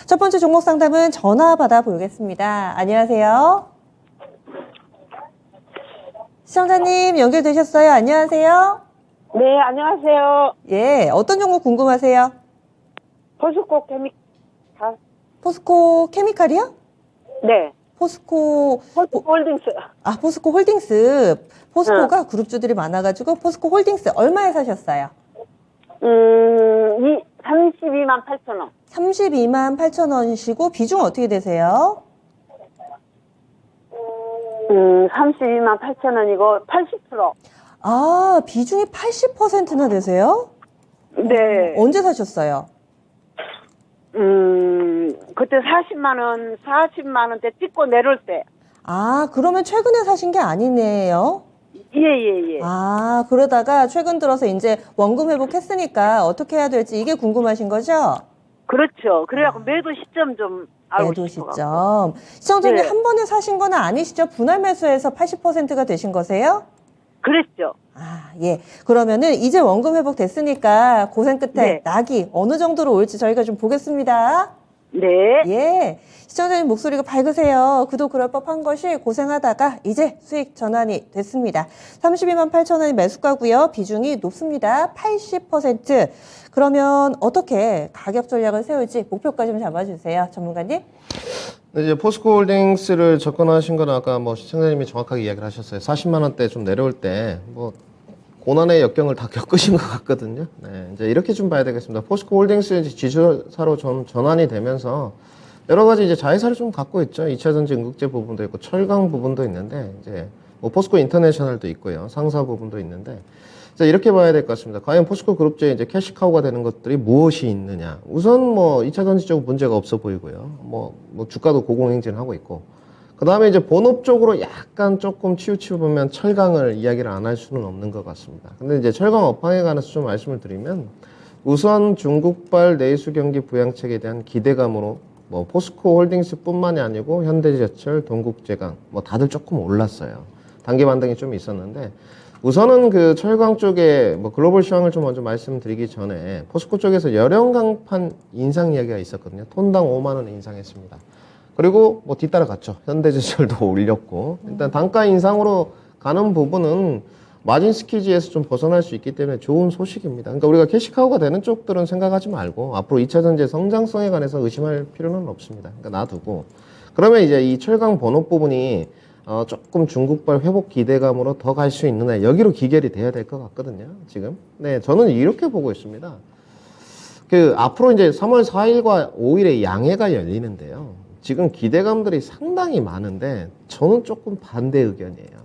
첫 번째 종목 상담은 전화 받아 보겠습니다. 안녕하세요. 시청자님 연결되셨어요? 안녕하세요. 네, 안녕하세요. 예, 어떤 종목 궁금하세요? 포스코 케미칼. 포스코 케미칼이요? 네. 포스코 홀딩스. 포스코 홀딩스. 포스코가 그룹주들이 많아가지고 포스코 홀딩스 얼마에 사셨어요? 32만 8천 원. 32만 8천 원이시고 비중 어떻게 되세요? 32만 8천 원이고 80%. 아, 비중이 80%나 되세요? 네. 언제 사셨어요? 그때 40만 원대 찍고 내려올 때. 아, 그러면 최근에 사신 게 아니네요? 예. 아, 그러다가 최근 들어서 이제 원금 회복했으니까 어떻게 해야 될지 이게 궁금하신 거죠? 그렇죠. 그래갖고 매도 시점 좀 알고 매도 싶어요. 시점. 시청자님 네. 한 번에 사신 건 아니시죠? 분할 매수해서 80%가 되신 거세요? 그랬죠. 아, 예. 그러면은 이제 원금 회복 됐으니까 고생 끝에 네. 낙이 어느 정도로 올지 저희가 좀 보겠습니다. 네. 예. 시청자님 목소리가 밝으세요. 그도 그럴 법한 것이 고생하다가 이제 수익 전환이 됐습니다. 32만 8천 원이 매수가고요. 비중이 높습니다. 80%. 그러면 어떻게 가격 전략을 세울지 목표까지 좀 잡아주세요. 전문가님. 이제 포스코 홀딩스를 접근하신 건 아까 뭐 시청자님이 정확하게 이야기를 하셨어요. 40만 원대 좀 내려올 때 뭐 고난의 역경을 다 겪으신 것 같거든요. 네, 이제 이렇게 좀 봐야 되겠습니다. 포스코 홀딩스 지주사로 좀 전환이 되면서 여러 가지 이제 자회사를 좀 갖고 있죠. 2차전지 응급제 부분도 있고 철강 부분도 있는데 이제 뭐 포스코 인터내셔널도 있고요. 상사 부분도 있는데 자, 이렇게 봐야 될 것 같습니다. 과연 포스코 그룹주에 이제 캐시카우가 되는 것들이 무엇이 있느냐. 우선 뭐 2차전지 쪽 문제가 없어 보이고요. 뭐 주가도 고공행진하고 있고. 그 다음에 이제 본업 쪽으로 약간 조금 치우치면 철강을 이야기를 안 할 수는 없는 것 같습니다. 근데 이제 철강 업황에 관해서 좀 말씀을 드리면 우선 중국발 내수 경기 부양책에 대한 기대감으로 뭐 포스코 홀딩스 뿐만이 아니고 현대제철, 동국제강 뭐 다들 조금 올랐어요. 단기 반등이 좀 있었는데 우선은 그 철강 쪽에 뭐 글로벌 시황을 좀 먼저 말씀드리기 전에 포스코 쪽에서 열형 강판 인상 이야기가 있었거든요. 톤당 5만 원 인상했습니다. 그리고 뭐 뒤따라 갔죠. 현대제철도 올렸고 일단 단가 인상으로 가는 부분은 마진 스퀴즈에서 좀 벗어날 수 있기 때문에 좋은 소식입니다. 그러니까 우리가 캐시카우가 되는 쪽들은 생각하지 말고 앞으로 2차전지의 성장성에 관해서 의심할 필요는 없습니다. 그러니까 놔두고 그러면 이제 이 철강 번호 부분이 조금 중국발 회복 기대감으로 더 갈 수 있느냐 여기로 기결이 돼야 될 것 같거든요. 지금 네 저는 이렇게 보고 있습니다. 그 앞으로 이제 3월 4일과 5일에 양해가 열리는데요. 지금 기대감들이 상당히 많은데 저는 조금 반대 의견이에요.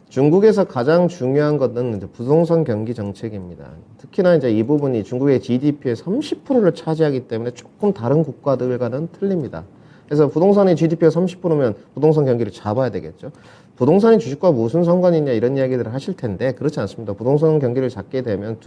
중국에서 가장 중요한 것은 이제 부동산 경기 정책입니다. 특히나 이제 이 부분이 중국의 GDP의 30%를 차지하기 때문에 조금 다른 국가들과는 틀립니다. 그래서 부동산의 GDP가 30%면 부동산 경기를 잡아야 되겠죠. 부동산이 주식과 무슨 상관이 있냐 이런 이야기들을 하실 텐데 그렇지 않습니다. 부동산 경기를 잡게 되면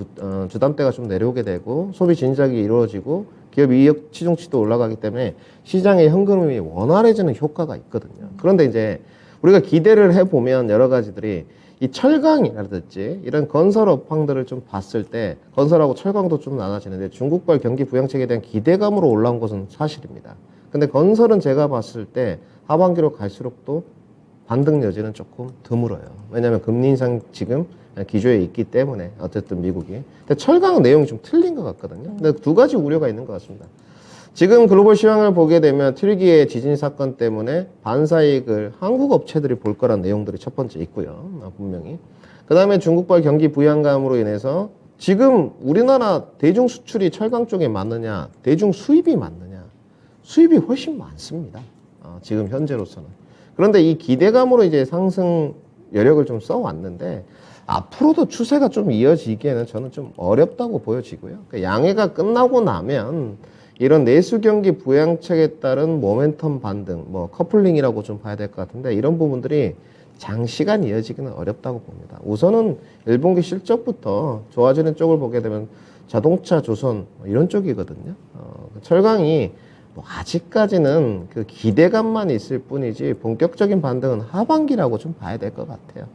주담대가 좀 내려오게 되고 소비 진작이 이루어지고 기업 이익 치중치도 올라가기 때문에 시장의 현금이 원활해지는 효과가 있거든요. 그런데 이제 우리가 기대를 해보면 여러 가지들이 이 철강이라든지 이런 건설 업황들을 좀 봤을 때 건설하고 철강도 좀 나눠지는데 중국발 경기 부양책에 대한 기대감으로 올라온 것은 사실입니다. 근데 건설은 제가 봤을 때 하반기로 갈수록 또 반등 여지는 조금 드물어요. 왜냐하면 금리 인상 지금 기조에 있기 때문에 어쨌든 미국이. 근데 철강은 내용이 좀 틀린 것 같거든요. 근데 두 가지 우려가 있는 것 같습니다. 지금 글로벌 시황을 보게 되면 튀르기예 지진 사건 때문에 반사이익을 한국 업체들이 볼 거란 내용들이 첫 번째 있고요. 분명히. 그 다음에 중국발 경기 부양감으로 인해서 지금 우리나라 대중 수출이 철강 쪽에 맞느냐, 대중 수입이 맞느냐. 수입이 훨씬 많습니다. 지금 현재로서는. 그런데 이 기대감으로 이제 상승 여력을 좀 써왔는데 앞으로도 추세가 좀 이어지기에는 저는 좀 어렵다고 보여지고요. 그러니까 양해가 끝나고 나면 이런 내수 경기 부양책에 따른 모멘텀 반등, 뭐 커플링이라고 좀 봐야 될 것 같은데 이런 부분들이 장시간 이어지기는 어렵다고 봅니다. 우선은 1분기 실적부터 좋아지는 쪽을 보게 되면 자동차, 조선 이런 쪽이거든요. 철강이 뭐 아직까지는 그 기대감만 있을 뿐이지 본격적인 반등은 하반기라고 좀 봐야 될 것 같아요.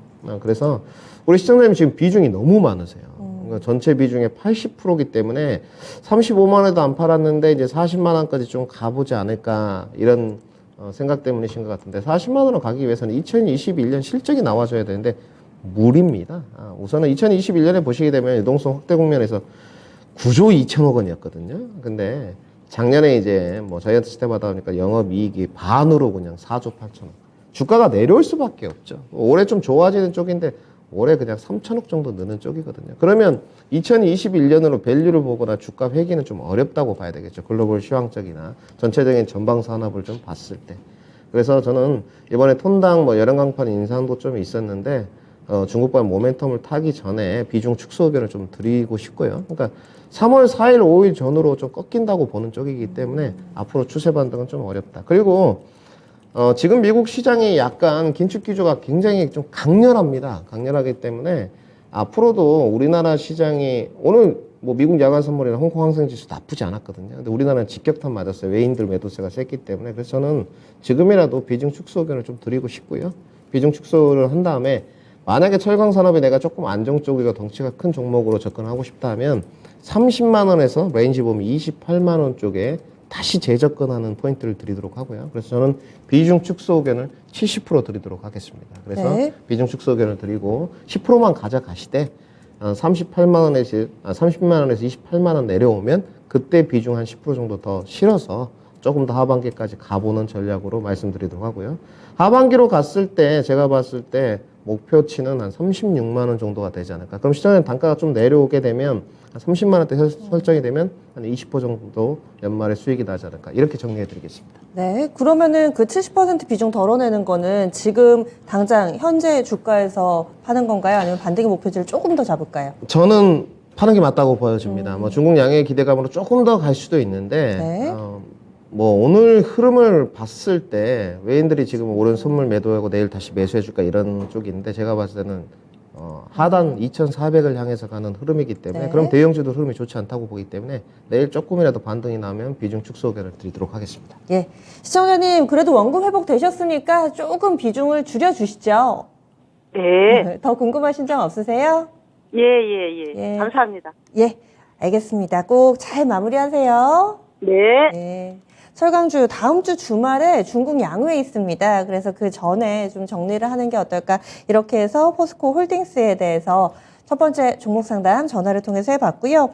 그래서 우리 시청자님 지금 비중이 너무 많으세요. 그러니까 전체 비중의 80%이기 때문에 35만 원에도 안 팔았는데 이제 40만 원까지 좀 가보지 않을까 이런 생각 때문이신 것 같은데 40만 원으로 가기 위해서는 2021년 실적이 나와줘야 되는데 무리입니다. 우선은 2021년에 보시게 되면 유동성 확대 국면에서 9조 2천억 원이었거든요. 근데 작년에 이제 뭐 저희한테 지대받아 보니까 영업이익이 반으로 그냥 4조 8천억. 주가가 내려올 수밖에 없죠. 올해 좀 좋아지는 쪽인데 올해 그냥 3천억 정도 느는 쪽이거든요. 그러면 2021년으로 밸류를 보거나 주가 회귀는 좀 어렵다고 봐야 되겠죠. 글로벌 시황적이나 전체적인 전방 산업을 좀 봤을 때. 그래서 저는 이번에 톤당 뭐 여름 강판 인상도 좀 있었는데 중국발 모멘텀을 타기 전에 비중 축소 의견을 좀 드리고 싶고요. 그러니까 3월 4일, 5일 전후로 좀 꺾인다고 보는 쪽이기 때문에 앞으로 추세 반등은 좀 어렵다. 그리고 지금 미국 시장이 약간 긴축 기조가 굉장히 좀 강렬합니다. 강렬하기 때문에 앞으로도 우리나라 시장이 오늘 뭐 미국 야간 선물이나 홍콩 항생 지수 나쁘지 않았거든요. 근데 우리나라는 직격탄 맞았어요. 외인들 매도세가 셌기 때문에. 그래서 저는 지금이라도 비중 축소 의견을 좀 드리고 싶고요. 비중 축소를 한 다음에 만약에 철강 산업이 내가 조금 안정적이고 덩치가 큰 종목으로 접근하고 싶다 하면 30만 원에서 레인지 보면 28만 원 쪽에 다시 재접근하는 포인트를 드리도록 하고요. 그래서 저는 비중 축소 의견을 70% 드리도록 하겠습니다. 그래서 네. 비중 축소 의견을 드리고 10%만 가져가시되 30만 원에서 28만 원 내려오면 그때 비중 한 10% 정도 더 실어서 조금 더 하반기까지 가보는 전략으로 말씀드리도록 하고요. 하반기로 갔을 때 제가 봤을 때 목표치는 한 36만 원 정도가 되지 않을까. 그럼 시장의 단가가 좀 내려오게 되면 한 30만 원대 설정이 되면 한 20% 정도 연말에 수익이 나지 않을까. 이렇게 정리해 드리겠습니다. 네, 그러면은 그 70% 비중 덜어내는 거는 지금 당장 현재 주가에서 파는 건가요? 아니면 반등의 목표치를 조금 더 잡을까요? 저는 파는 게 맞다고 보여집니다. 뭐 중국 양의 기대감으로 조금 더 갈 수도 있는데 네. 뭐 오늘 흐름을 봤을 때 외인들이 지금 오른 선물 매도하고 내일 다시 매수해 줄까 이런 쪽인데 제가 봤을 때는 하단 2,400을 향해서 가는 흐름이기 때문에 네. 그럼 대형주도 흐름이 좋지 않다고 보기 때문에 내일 조금이라도 반등이 나면 비중 축소 의견을 드리도록 하겠습니다. 예, 시청자님 그래도 원금 회복 되셨으니까 조금 비중을 줄여주시죠. 네. 더 궁금하신 점 없으세요? 예. 감사합니다. 예, 알겠습니다. 꼭 잘 마무리하세요. 네. 네. 철강주 다음 주 주말에 중국 양회 있습니다. 그래서 그 전에 좀 정리를 하는 게 어떨까 이렇게 해서 포스코 홀딩스에 대해서 첫 번째 종목 상담 전화를 통해서 해봤고요.